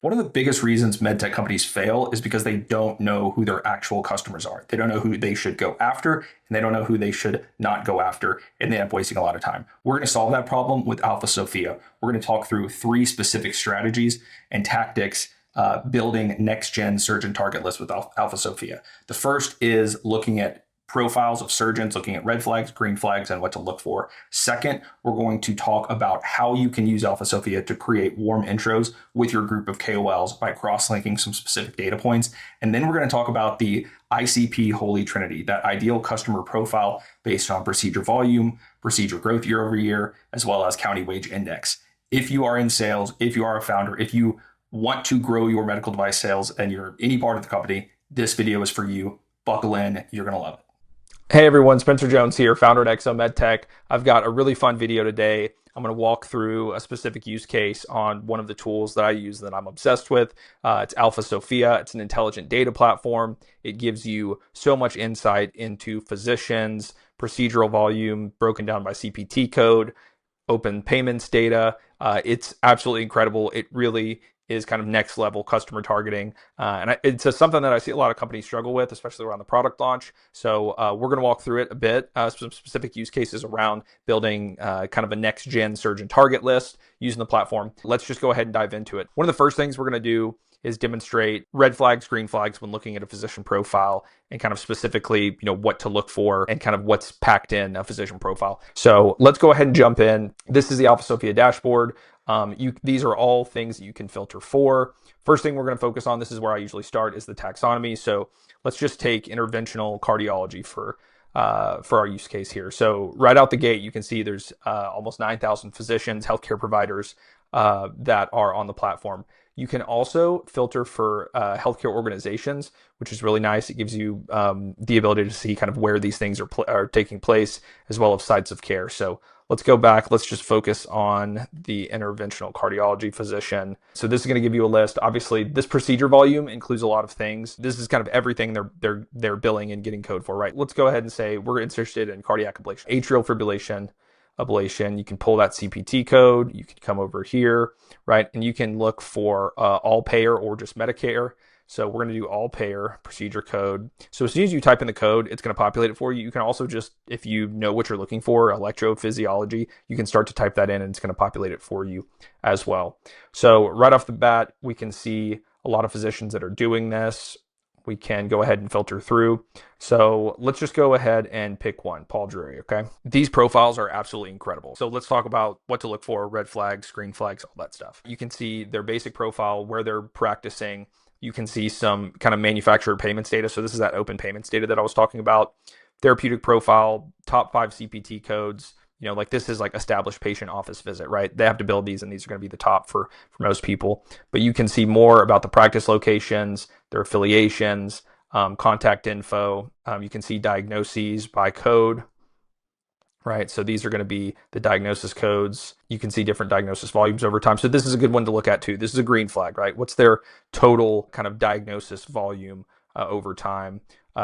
One of the biggest reasons medtech companies fail is because they don't know who their actual customers are. They don't know who they should go after, and they don't know who they should not go after, and they end up wasting a lot of time. We're going to solve that problem with Alpha Sophia. We're going to talk through 3 specific strategies and tactics building next-gen surgeon target lists with Alpha Sophia. The first is looking at profiles of surgeons, looking at red flags, green flags, and what to look for. Second, we're going to talk about how you can use Alpha Sophia to create warm intros with your group of KOLs by cross-linking some specific data points. And then we're going to talk about the ICP Holy Trinity, that ideal customer profile based on procedure volume, procedure growth year over year, as well as county wage index. If you are in sales, if you are a founder, if you want to grow your medical device sales and you're any part of the company, this video is for you. Buckle in, you're going to love it. Hey everyone, Spencer Jones here, founder at XO Medtech. I've got a really fun video today. I'm going to walk through a specific use case on one of the tools that I use that I'm obsessed with. It's Alpha Sophia. It's an intelligent data platform. It gives you so much insight into physicians, procedural volume broken down by CPT code, open payments data. It's absolutely incredible. It really is kind of next level customer targeting. It's something that I see a lot of companies struggle with, especially around the product launch. So we're going to walk through it a bit, some specific use cases around building kind of a next gen surgeon target list using the platform. Let's just go ahead and dive into it. One of the first things we're going to do is demonstrate red flags, green flags when looking at a physician profile and kind of specifically, what to look for and kind of what's packed in a physician profile. So let's go ahead and jump in. This is the Alpha Sophia dashboard. These are all things that you can filter for. First thing we're going to focus on, this is where I usually start, is the taxonomy. So let's just take interventional cardiology for our use case here. So right out the gate, you can see there's almost 9,000 physicians, healthcare providers that are on the platform. You can also filter for healthcare organizations, which is really nice. It gives you the ability to see kind of where these things are taking place, as well as sites of care. So let's go back. Let's just focus on the interventional cardiology physician. So this is going to give you a list. Obviously, this procedure volume includes a lot of things. This is kind of everything they're billing and getting code for, right? Let's go ahead and say we're interested in cardiac ablation, atrial fibrillation, ablation. You can pull that CPT code. You can come over here, right? And you can look for all payer or just Medicare. So we're going to do all payer procedure code. So as soon as you type in the code, it's going to populate it for you. You can also just, if you know what you're looking for, electrophysiology, you can start to type that in and it's going to populate it for you as well. So right off the bat, we can see a lot of physicians that are doing this. We can go ahead and filter through. So let's just go ahead and pick one, Paul Drury, okay? These profiles are absolutely incredible. So let's talk about what to look for, red flags, green flags, all that stuff. You can see their basic profile, where they're practicing. You can see some kind of manufacturer payments data. So this is that open payments data that I was talking about. Therapeutic profile, top 5 CPT codes. Like this is like established patient office visit, right? They have to build these and these are going to be the top for most people. But you can see more about the practice locations, their affiliations, contact info. You can see diagnoses by code, right? So these are going to be the diagnosis codes. You can see different diagnosis volumes over time. So this is a good one to look at too. This is a green flag, right? What's their total kind of diagnosis volume over time?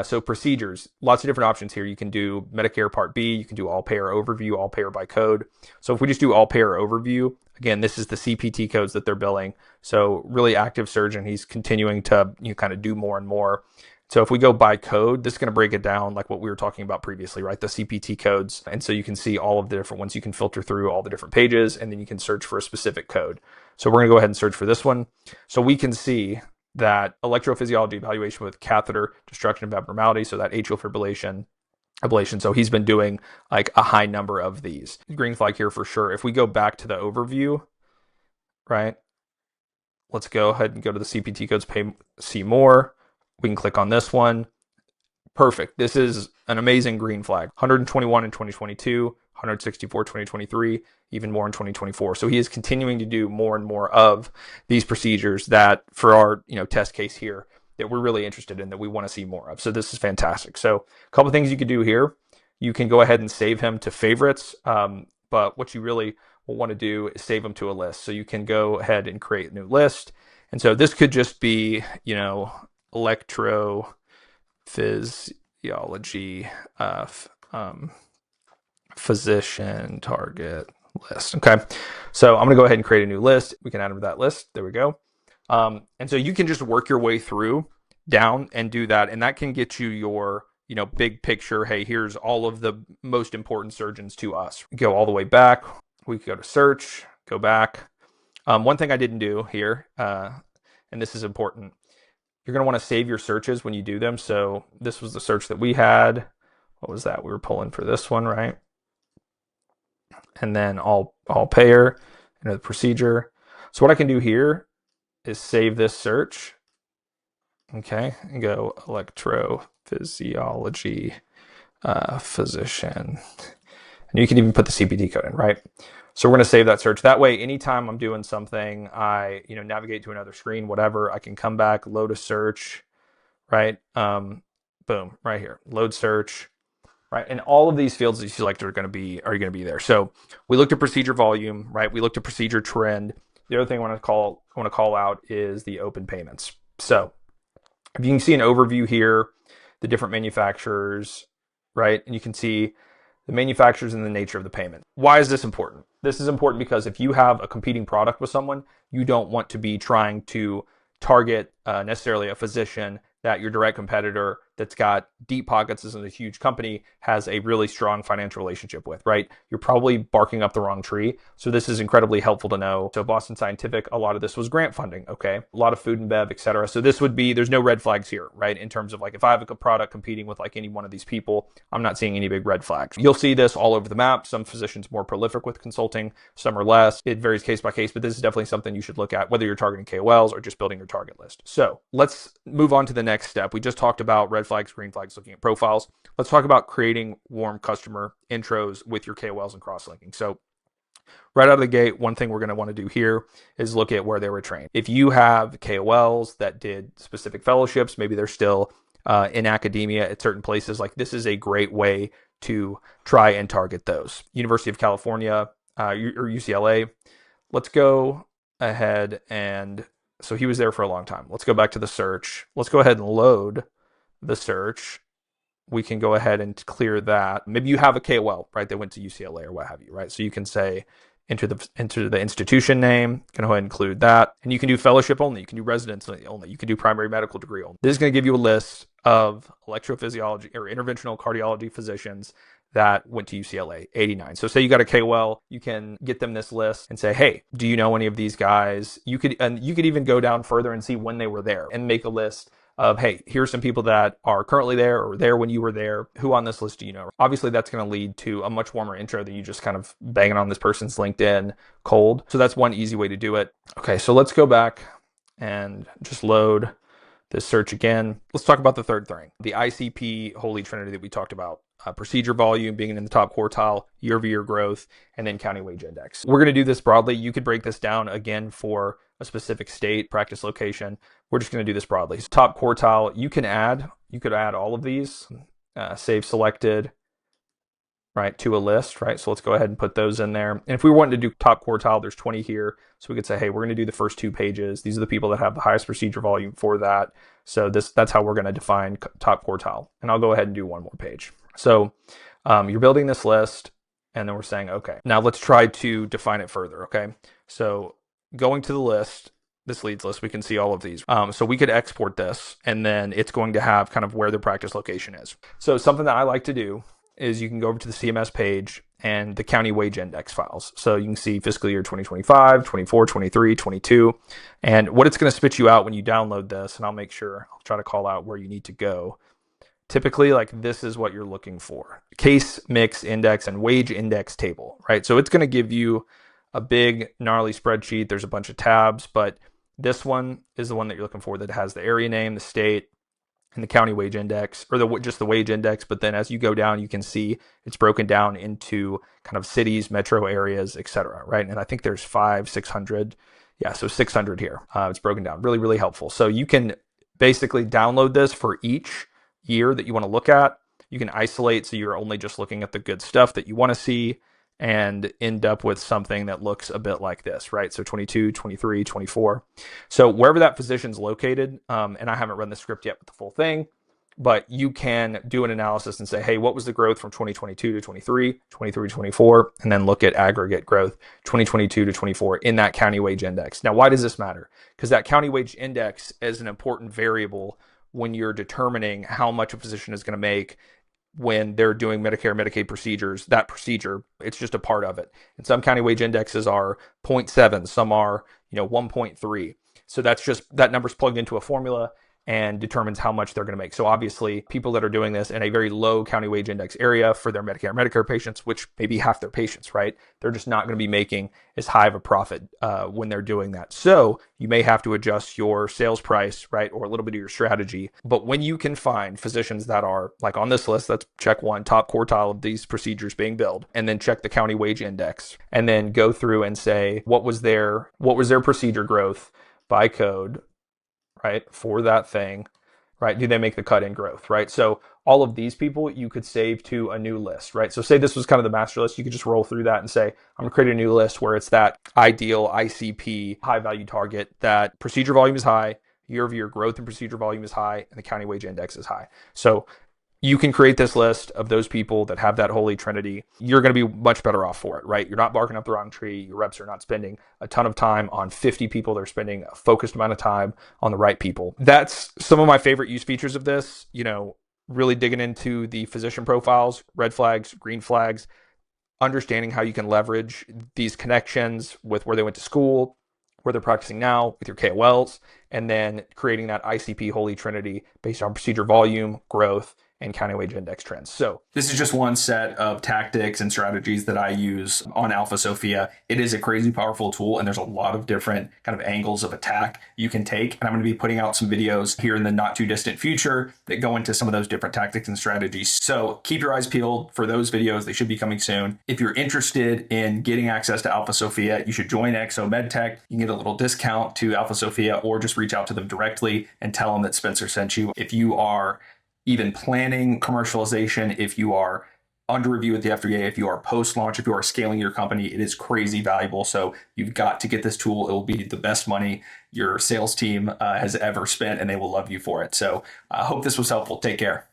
So procedures, lots of different options here. You can do Medicare Part B, you can do all payer overview, all payer by code. So if we just do all payer overview, again, this is the CPT codes that they're billing. So really active surgeon, he's continuing to kind of do more and more. So if we go by code, this is going to break it down like what we were talking about previously, right? The CPT codes. And so you can see all of the different ones. You can filter through all the different pages and then you can search for a specific code. So we're going to go ahead and search for this one. So we can see that electrophysiology evaluation with catheter destruction of abnormality, so that atrial fibrillation ablation. So he's been doing like a high number of these. Green flag here for sure. If we go back to the overview, right? Let's go ahead and go to the CPT codes, see more. We can click on this one. Perfect. This is an amazing green flag. 121 in 2022, 164 2023, even more in 2024. So he is continuing to do more and more of these procedures that for our test case here that we're really interested in, that we want to see more of. So this is fantastic. So a couple of things you could do here. You can go ahead and save him to favorites, but what you really will want to do is save him to a list. So you can go ahead and create a new list. And so this could just be, electrophysiology physician target list. Okay, so I'm going to go ahead and create a new list. We can add them to that list. There we go. And so you can just work your way through down and do that. And that can get you your, big picture. Hey, here's all of the most important surgeons to us. Go all the way back. We could go to search, go back. One thing I didn't do here, and this is important, you're going to want to save your searches when you do them. So this was the search that we had. What was that? We were pulling for this one, right? And then all payer, the procedure. So what I can do here is save this search. Okay, and go electrophysiology physician. And you can even put the CPT code in, right? So we're going to save that search. That way, anytime I'm doing something, I navigate to another screen, whatever, I can come back, load a search, right? Boom, right here, load search, right? And all of these fields that you select are going to be there. So we looked at procedure volume, right? We looked at procedure trend. The other thing I want to call out is the open payments. So if you can see an overview here, the different manufacturers, right? And you can see the manufacturers and the nature of the payment. Why is this important? This is important because if you have a competing product with someone, you don't want to be trying to target necessarily a physician that your direct competitor that's got deep pockets as a huge company has a really strong financial relationship with, right? You're probably barking up the wrong tree. So this is incredibly helpful to know. So Boston Scientific, a lot of this was grant funding, okay? A lot of food and bev, et cetera. So this would be, there's no red flags here, right? In terms of like, if I have a product competing with like any one of these people, I'm not seeing any big red flags. You'll see this all over the map. Some physicians more prolific with consulting, some are less. It varies case by case, but this is definitely something you should look at, whether you're targeting KOLs or just building your target list. So let's move on to the next step. We just talked about red flags, green flags, looking at profiles. Let's talk about creating warm customer intros with your KOLs and cross-linking. So right out of the gate, one thing we're going to want to do here is look at where they were trained. If you have KOLs that did specific fellowships, maybe they're still in academia at certain places, like this is a great way to try and target those. University of California or UCLA, let's go ahead and, so he was there for a long time. Let's go back to the search. Let's go ahead and load the search. We can go ahead and clear that. Maybe you have a KOL, right? They went to UCLA or what have you, right? So you can say, enter the institution name, can go ahead and include that. And you can do fellowship only. You can do residency only. You can do primary medical degree only. This is going to give you a list of electrophysiology or interventional cardiology physicians that went to UCLA, 89. So say you got a KOL, you can get them this list and say, hey, do you know any of these guys? You could even go down further and see when they were there and make a list of, hey, here's some people that are currently there or there when you were there. Who on this list do you know? Obviously, that's going to lead to a much warmer intro than you just kind of banging on this person's LinkedIn cold. So that's one easy way to do it. Okay, so let's go back and just load this search again. Let's talk about the third thing, the ICP holy trinity that we talked about. Procedure volume being in the top quartile, year-over-year growth, and then county wage index. We're going to do this broadly. You could break this down again for a specific state, practice location. We're just going to do this broadly. So top quartile, you could add all of these, save selected, right, to a list, right? So let's go ahead and put those in there. And if we wanted to do top quartile, there's 20 here. So we could say, hey, we're going to do the first 2 pages. These are the people that have the highest procedure volume for that. So that's how we're going to define top quartile. And I'll go ahead and do one more page. So you're building this list, and then we're saying, okay, now let's try to define it further, okay? So going to the list, this leads list, we can see all of these. So we could export this, and then it's going to have kind of where the practice location is. So something that I like to do is you can go over to the CMS page and the county wage index files. So you can see fiscal year 2025, 24, 23, 22. And what it's going to spit you out when you download this, and I'll try to call out where you need to go. Typically, like this is what you're looking for. Case mix index and wage index table, right? So it's going to give you a big gnarly spreadsheet. There's a bunch of tabs, but this one is the one that you're looking for that has the area name, the state, and the county wage index, or just the wage index. But then as you go down, you can see it's broken down into kind of cities, metro areas, et cetera, right? And I think there's 600. Yeah, so 600 here. It's broken down. Really, really helpful. So you can basically download this for each year that you want to look at. You can isolate so you're only just looking at the good stuff that you want to see and end up with something that looks a bit like this, right? So 22, 23, 24. So wherever that physician's located, and I haven't run the script yet with the full thing, but you can do an analysis and say, hey, what was the growth from 2022 to 23, 23 to 24, and then look at aggregate growth 2022 to 24 in that county wage index. Now, why does this matter? Because that county wage index is an important variable when you're determining how much a physician is going to make when they're doing Medicare, Medicaid procedures. That procedure, it's just a part of it. And some county wage indexes are 0.7, some are 1.3. So that's just, that number's plugged into a formula and determines how much they're going to make. So obviously, people that are doing this in a very low county wage index area for their Medicare patients, which may be half their patients, right? They're just not going to be making as high of a profit when they're doing that. So you may have to adjust your sales price, right? Or a little bit of your strategy. But when you can find physicians that are like on this list, let's check one, top quartile of these procedures being billed, and then check the county wage index, and then go through and say, what was their procedure growth by code, right, for that thing, right? Do they make the cut in growth, right? So all of these people you could save to a new list, right? So say this was kind of the master list, you could just roll through that and say, I'm gonna create a new list where it's that ideal ICP, high value target, that procedure volume is high, year-over-year growth in procedure volume is high, and the county wage index is high. So you can create this list of those people that have that holy trinity. You're going to be much better off for it, right? You're not barking up the wrong tree. Your reps are not spending a ton of time on 50 people. They're spending a focused amount of time on the right people. That's some of my favorite use features of this, really digging into the physician profiles, red flags, green flags, understanding how you can leverage these connections with where they went to school, where they're practicing now, with your KOLs, and then creating that ICP holy trinity based on procedure volume, growth, and county wage index trends. So this is just one set of tactics and strategies that I use on Alpha Sophia. It is a crazy powerful tool, and there's a lot of different kind of angles of attack you can take. And I'm going to be putting out some videos here in the not too distant future that go into some of those different tactics and strategies. So keep your eyes peeled for those videos. They should be coming soon. If you're interested in getting access to Alpha Sophia, you should join XO Medtech. You can get a little discount to Alpha Sophia, or just reach out to them directly and tell them that Spencer sent you. If you are even planning commercialization, if you are under review with the FDA, if you are post-launch, if you are scaling your company, it is crazy valuable. So you've got to get this tool. It will be the best money your sales team has ever spent, and they will love you for it. So I hope this was helpful. Take care.